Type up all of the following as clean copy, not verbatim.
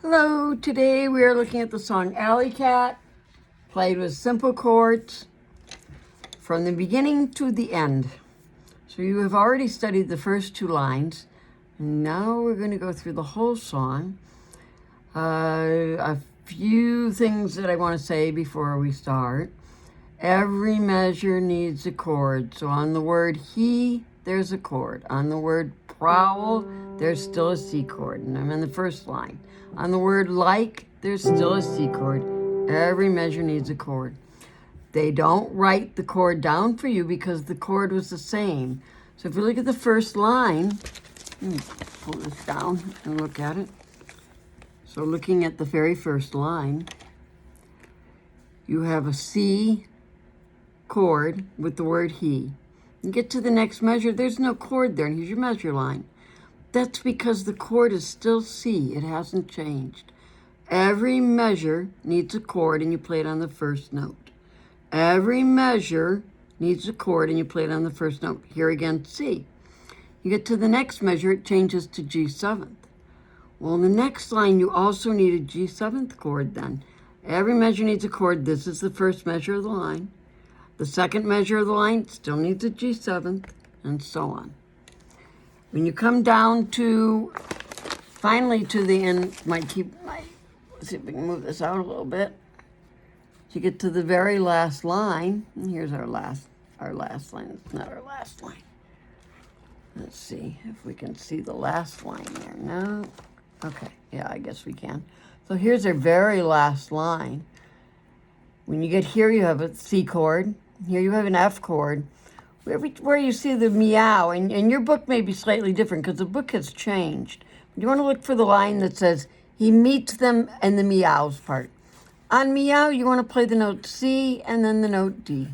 Hello, today we are looking at the song Alley Cat, played with simple chords from the beginning to the end. So you have already studied the first two lines, and now we're going to go through the whole song. A few things that I want to say before we start. Every measure needs a chord. So on the word he, there's a chord. On the word prowl, there's still a C chord, and I'm in the first line. On the word like, there's still a C chord. Every measure needs a chord. They don't write the chord down for you because the chord was the same. So if you look at the first line, pull this down and look at it. So looking at the very first line, you have a C chord with the word he. You get to the next measure, there's no chord there, and here's your measure line. That's because the chord is still C. It hasn't changed. Every measure needs a chord, and you play it on the first note. Every measure needs a chord, and you play it on the first note. Here again, C. You get to the next measure, it changes to G7th. Well, in the next line, you also need a G7th chord then. Every measure needs a chord. This is the first measure of the line. The second measure of the line still needs a G7th, and so on. When you come down to, finally to the end, let's see if we can move this out a little bit. You get to the very last line, and here's our last line. It's not our last line. Let's see if we can see the last line there. No? Okay, yeah, I guess we can. So here's our very last line. When you get here, you have a C chord. Here you have an F chord. Where you see the meow, and your book may be slightly different because the book has changed. You want to look for the line that says, he meets them in the meows part. On meow, you want to play the note C and then the note D.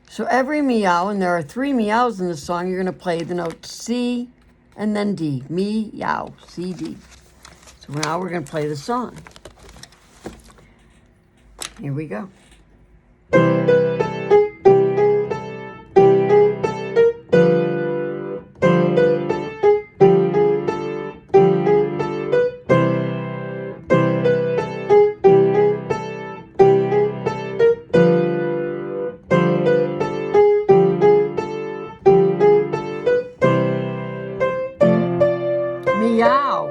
So every meow, and there are 3 meows in the song, you're going to play the note C and then D. Meow, C, D. So now we're going to play the song. Here we go. Meow,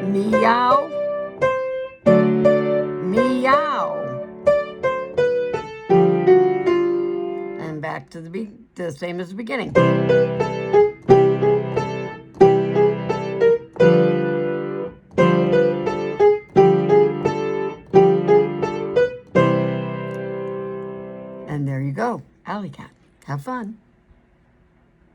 meow, meow. And back to the same as the beginning. And there you go, Alley Cat. Have fun.